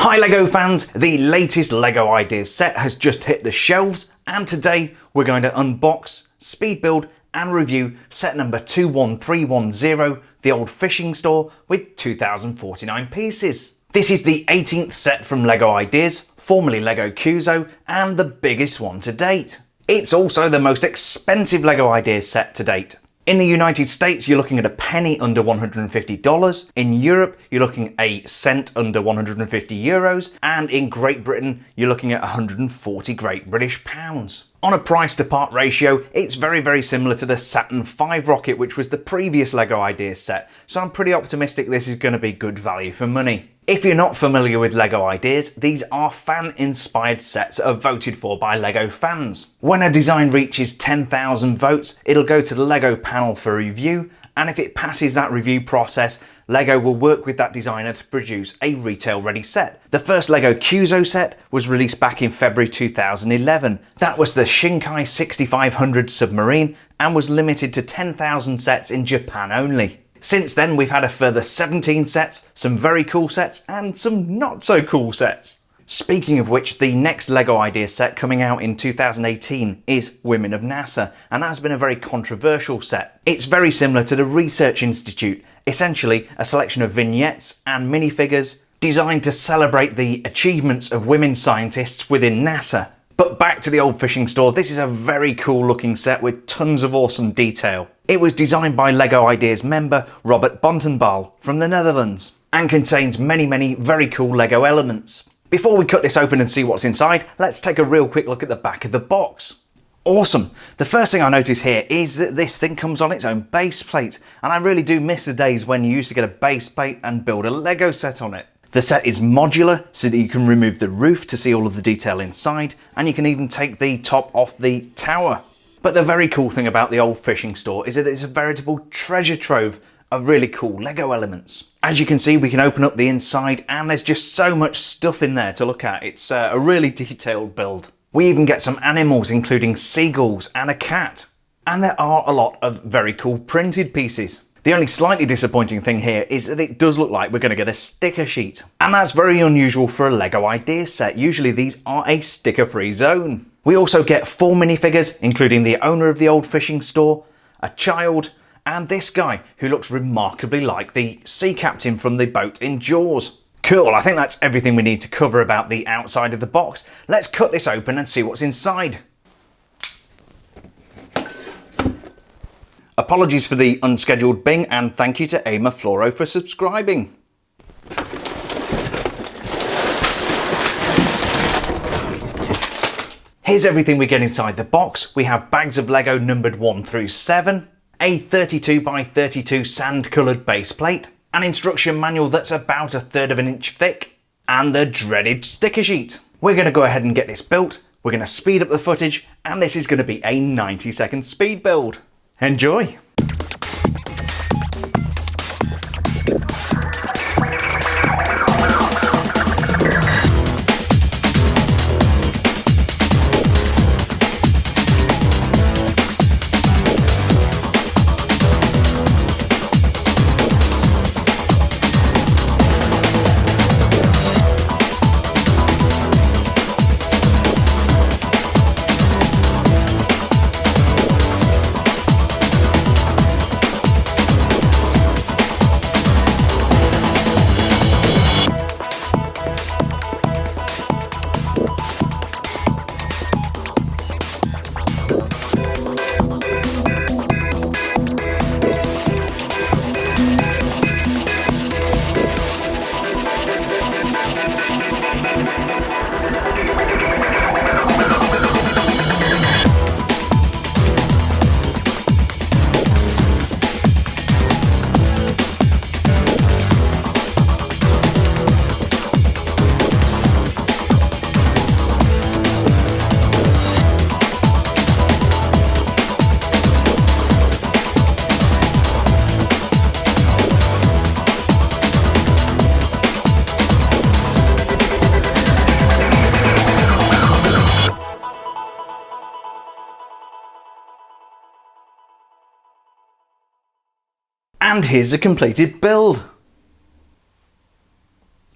Hi LEGO fans, the latest LEGO Ideas set has just hit the shelves, and today we're going to unbox, speed build and review set number 21310, the old fishing store with 2049 pieces. This is the 18th set from LEGO Ideas, formerly LEGO Cuzo, and the biggest one to date. It's also the most expensive LEGO Ideas set to date. In the United States, you're looking at a penny under $150. In Europe, you're looking at a cent under 150 euros. And in Great Britain, you're looking at 140 Great British pounds. On a price to part ratio, it's very similar to the Saturn V rocket, which was the previous LEGO Ideas set. So I'm pretty optimistic this is going to be good value for money. If you're not familiar with LEGO Ideas, these are fan-inspired sets that are voted for by LEGO fans. When a design reaches 10,000 votes, it'll go to the LEGO panel for review, and if it passes that review process, LEGO will work with that designer to produce a retail-ready set. The first LEGO Cuzo set was released back in February 2011. That was the Shinkai 6500 submarine and was limited to 10,000 sets in Japan only. Since then, we've had a further 17 sets, some very cool sets, and some not so cool sets. Speaking of which, the next LEGO Ideas set coming out in 2018 is Women of NASA, and that's been a very controversial set. It's very similar to the Research Institute, essentially a selection of vignettes and minifigures designed to celebrate the achievements of women scientists within NASA. But back to the old fishing store, this is a very cool looking set with tons of awesome detail. It was designed by LEGO Ideas member Robert Bontenbal from the Netherlands and contains many very cool LEGO elements. Before we cut this open and see what's inside, let's take a real quick look at the back of the box. Awesome! The first thing I notice here is that this thing comes on its own base plate, and I really do miss the days when you used to get a base plate and build a LEGO set on it. The set is modular so that you can remove the roof to see all of the detail inside, and you can even take the top off the tower. But the very cool thing about the old fishing store is that it's a veritable treasure trove of really cool LEGO elements. As you can see, we can open up the inside and there's just so much stuff in there to look at. It's a really detailed build. We even get some animals, including seagulls and a cat. And there are a lot of very cool printed pieces. The only slightly disappointing thing here is that it does look like we're going to get a sticker sheet. And that's very unusual for a LEGO Ideas set. Usually these are a sticker-free zone. We also get 4 minifigures, including the owner of the old fishing store, a child, and this guy who looks remarkably like the sea captain from the boat in Jaws. Cool, I think that's everything we need to cover about the outside of the box. Let's cut this open and see what's inside. Apologies for the unscheduled bing, and thank you to Ama Floro for subscribing. Here's everything we get inside the box. We have bags of LEGO numbered 1 through 7, a 32 by 32 sand coloured base plate, an instruction manual that's about 1/3 of an inch thick, and the dreaded sticker sheet. We're going to go ahead and get this built. We're going to speed up the footage, and this is going to be a 90-second speed build. Enjoy! And here's a completed build.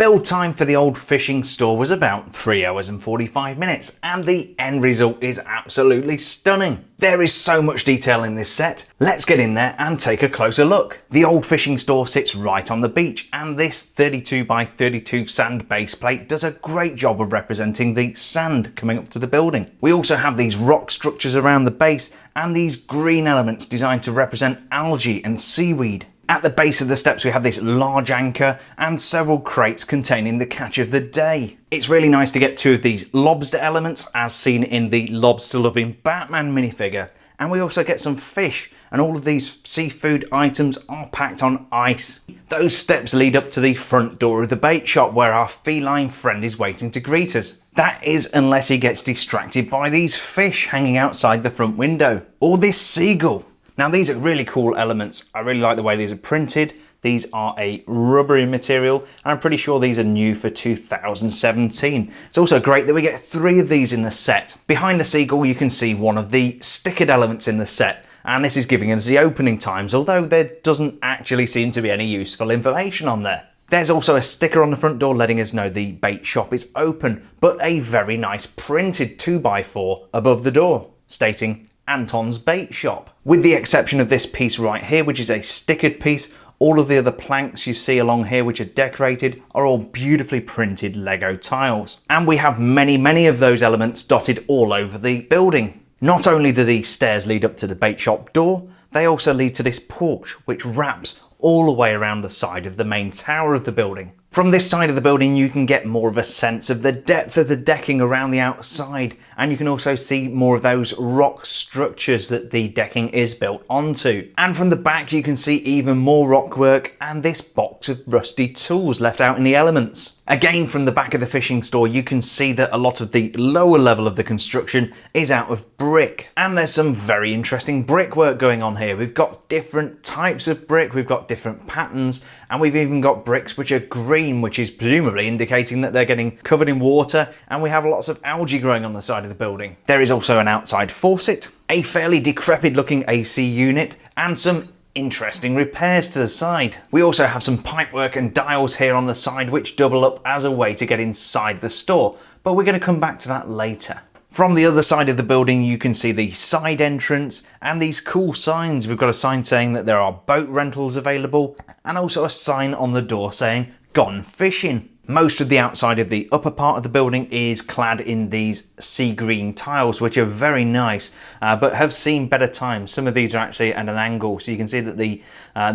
Build time for the old fishing store was about 3 hours and 45 minutes, and the end result is absolutely stunning. There is so much detail in this set. Let's get in there and take a closer look. The old fishing store sits right on the beach, and this 32 by 32 sand base plate does a great job of representing the sand coming up to the building. We also have these rock structures around the base and these green elements designed to represent algae and seaweed. At the base of the steps we have this large anchor and several crates containing the catch of the day. It's really nice to get two of these lobster elements as seen in the lobster loving Batman minifigure, and we also get some fish, and all of these seafood items are packed on ice. Those steps lead up to the front door of the bait shop where our feline friend is waiting to greet us. That is unless he gets distracted by these fish hanging outside the front window, or this seagull. Now these are really cool elements. I really like the way these are printed. These are a rubbery material, and I'm pretty sure these are new for 2017. It's also great that we get 3 of these in the set. Behind the seagull you can see one of the stickered elements in the set, and this is giving us the opening times, although there doesn't actually seem to be any useful information on there. There's also a sticker on the front door letting us know the bait shop is open, but a very nice printed 2x4 above the door stating Anton's Bait Shop. With the exception of this piece right here, which is a stickered piece, all of the other planks you see along here which are decorated are all beautifully printed Lego tiles. And we have many of those elements dotted all over the building. Not only do these stairs lead up to the bait shop door, they also lead to this porch which wraps all the way around the side of the main tower of the building. From this side of the building you can get more of a sense of the depth of the decking around the outside, and you can also see more of those rock structures that the decking is built onto. And from the back you can see even more rock work and this box of rusty tools left out in the elements. Again, from the back of the fishing store you can see that a lot of the lower level of the construction is out of brick, and there's some very interesting brickwork going on here. We've got different types of brick, we've got different patterns, and we've even got bricks which are green, which is presumably indicating that they're getting covered in water, and we have lots of algae growing on the side of the building. There is also an outside faucet, a fairly decrepit looking AC unit, and some interesting repairs to the side. We also have some pipework and dials here on the side which double up as a way to get inside the store, but we're going to come back to that later. From the other side of the building you can see the side entrance and these cool signs. We've got a sign saying that there are boat rentals available, and also a sign on the door saying "Gone Fishing." Most of the outside of the upper part of the building is clad in these sea green tiles, which are very nice, but have seen better times. Some of these are actually at an angle, so you can see that the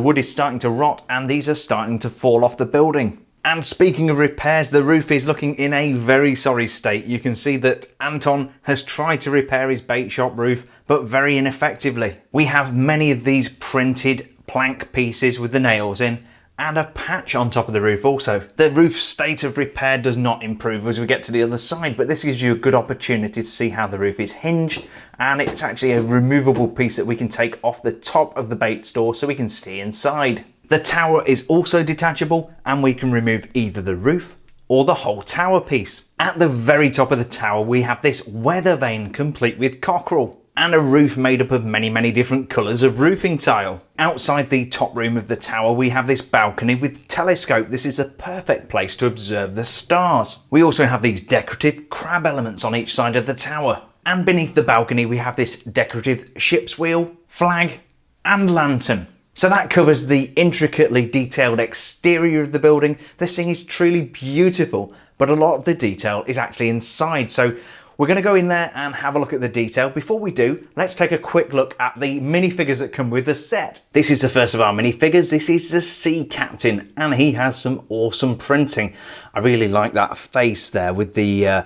wood is starting to rot and these are starting to fall off the building. And speaking of repairs, the roof is looking in a very sorry state. You can see that Anton has tried to repair his bait shop roof, but very ineffectively. We have many of these printed plank pieces with the nails in, and a patch on top of the roof also. The roof state of repair does not improve as we get to the other side, but this gives you a good opportunity to see how the roof is hinged, and it's actually a removable piece that we can take off the top of the bait store so we can see inside. The tower is also detachable, and we can remove either the roof or the whole tower piece. At the very top of the tower we have this weather vane complete with cockerel, and a roof made up of many different colours of roofing tile. Outside the top room of the tower we have this balcony with telescope. This is a perfect place to observe the stars. We also have these decorative crab elements on each side of the tower, and beneath the balcony we have this decorative ship's wheel, flag and lantern. So that covers the intricately detailed exterior of the building. This thing is truly beautiful, but a lot of the detail is actually inside. So we're going to go in there and have a look at the detail. Before we do, let's take a quick look at the minifigures that come with the set. This is the first of our minifigures. This is the Sea Captain, and he has some awesome printing. I really like that face there with the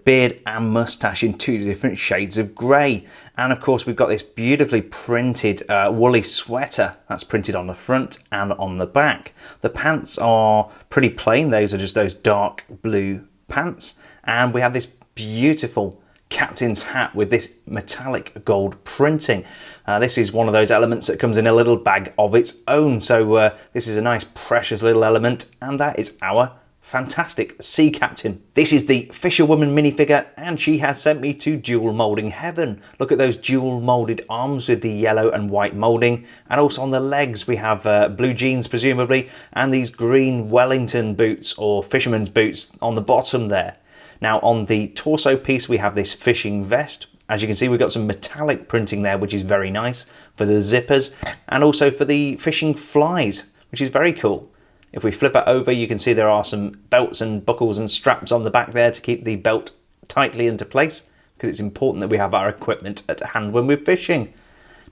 beard and moustache in 2 different shades of grey. And of course we've got this beautifully printed woolly sweater that's printed on the front and on the back. The pants are pretty plain. Those are just those dark blue pants. And we have this beautiful captain's hat with this metallic gold printing. This is one of those elements that comes in a little bag of its own, so this is a nice precious little element, and that is our fantastic sea captain. This is the fisherwoman minifigure, and she has sent me to jewel moulding heaven. Look at those jewel moulded arms with the yellow and white moulding, and also on the legs we have blue jeans presumably, and these green Wellington boots or fisherman's boots on the bottom there. Now on the torso piece we have this fishing vest. As you can see, we've got some metallic printing there, which is very nice for the zippers, and also for the fishing flies, which is very cool. If we flip it over, you can see there are some belts and buckles and straps on the back there to keep the belt tightly into place, because it's important that we have our equipment at hand when we're fishing.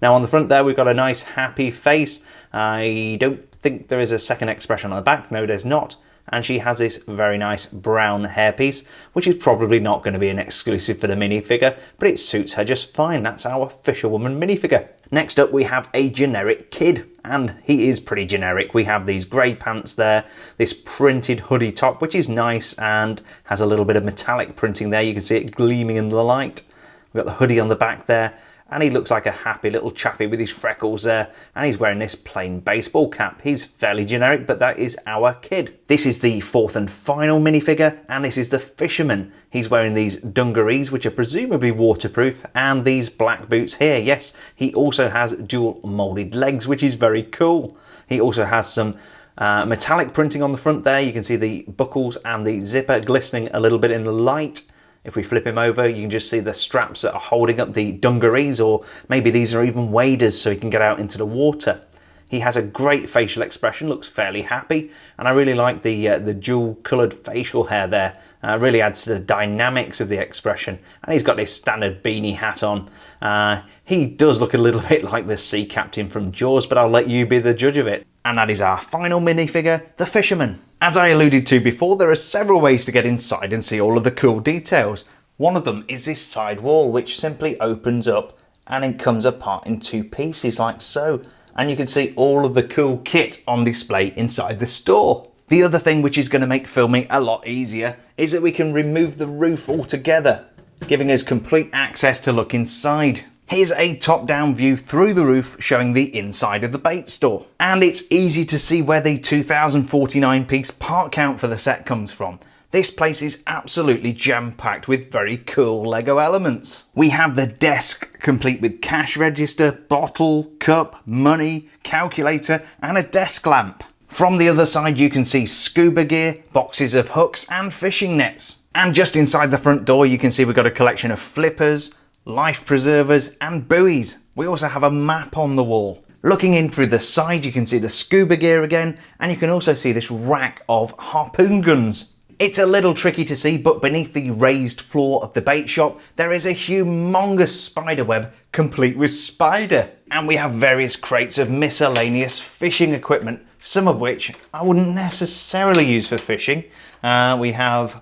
Now on the front there, we've got a nice happy face. I don't think there is a second expression on the back. No, there's not. And she has this very nice brown hairpiece, which is probably not going to be an exclusive for the minifigure, but it suits her just fine. That's our fisherwoman minifigure. Next up we have a generic kid, and he is pretty generic. We have these grey pants there, this printed hoodie top, which is nice and has a little bit of metallic printing there. You can see it gleaming in the light. We've got the hoodie on the back there, and he looks like a happy little chappy with his freckles there, and he's wearing this plain baseball cap. He's fairly generic, but that is our kid. This is the fourth and final minifigure, and this is the fisherman. He's wearing these dungarees, which are presumably waterproof, and these black boots here. Yes, he also has dual moulded legs, which is very cool. He also has some metallic printing on the front there. You can see the buckles and the zipper glistening a little bit in the light. If we flip him over, you can just see the straps that are holding up the dungarees, or maybe these are even waders so he can get out into the water. He has a great facial expression, looks fairly happy, and I really like the dual coloured facial hair there. Really adds to the dynamics of the expression. And he's got this standard beanie hat on. He does look a little bit like the sea captain from Jaws, but I'll let you be the judge of it. And that is our final minifigure, the fisherman. As I alluded to before, there are several ways to get inside and see all of the cool details. One of them is this side wall, which simply opens up and it comes apart in two pieces like so. And you can see all of the cool kit on display inside the store. The other thing which is going to make filming a lot easier is that we can remove the roof altogether, giving us complete access to look inside. Here's a top-down view through the roof showing the inside of the bait store. And it's easy to see where the 2049 piece part count for the set comes from. This place is absolutely jam-packed with very cool Lego elements. We have the desk complete with cash register, bottle, cup, money, calculator and a desk lamp. From the other side you can see scuba gear, boxes of hooks and fishing nets. And just inside the front door you can see we've got a collection of flippers, life preservers and buoys. We also have a map on the wall. Looking in through the side you can see the scuba gear again, and you can also see this rack of harpoon guns. It's a little tricky to see, but beneath the raised floor of the bait shop there is a humongous spider web complete with spider. And we have various crates of miscellaneous fishing equipment, some of which I wouldn't necessarily use for fishing. We have,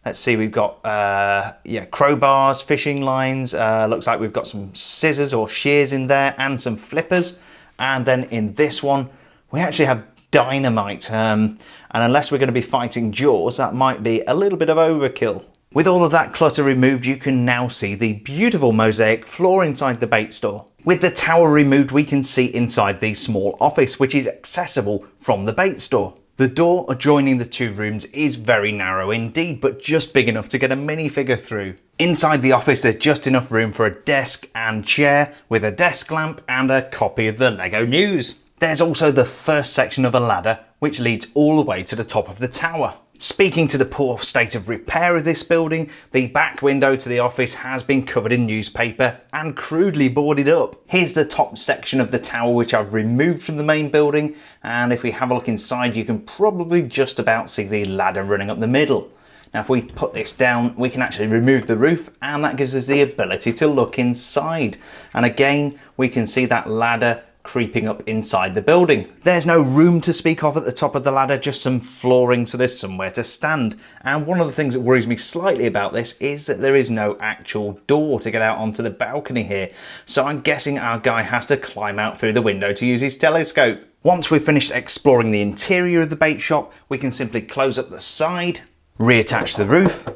let's see, we've got crowbars, fishing lines, looks like we've got some scissors or shears in there and some flippers. And then in this one, we actually have dynamite. And unless we're going to be fighting Jaws, that might be a little bit of overkill. With all of that clutter removed, you can now see the beautiful mosaic floor inside the bait store. With the tower removed, we can see inside the small office, which is accessible from the bait store. The door adjoining the two rooms is very narrow indeed, but just big enough to get a minifigure through. Inside the office there's just enough room for a desk and chair with a desk lamp and a copy of the Lego News. There's also the first section of a ladder which leads all the way to the top of the tower. Speaking to the poor state of repair of this building, the back window to the office has been covered in newspaper and crudely boarded up. Here's the top section of the tower which I've removed from the main building, and if we have a look inside you can probably just about see the ladder running up the middle. Now if we put this down we can actually remove the roof, and that gives us the ability to look inside. And again we can see that ladder creeping up inside the building. There's no room to speak of at the top of the ladder, just some flooring so there's somewhere to stand. And one of the things that worries me slightly about this is that there is no actual door to get out onto the balcony here. So I'm guessing our guy has to climb out through the window to use his telescope. Once we've finished exploring the interior of the bait shop, we can simply close up the side, reattach the roof,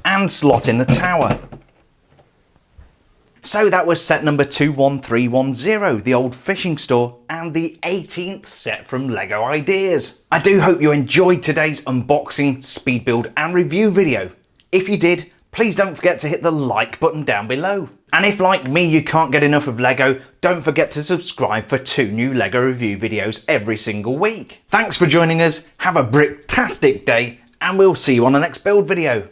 and slot in the tower. So that was set number 21310, the old fishing store, and the 18th set from LEGO Ideas. I do hope you enjoyed today's unboxing, speed build and review video. If you did, please don't forget to hit the like button down below. And if like me you can't get enough of LEGO, don't forget to subscribe for 2 new LEGO review videos every single week. Thanks for joining us, have a bricktastic day, and we'll see you on the next build video.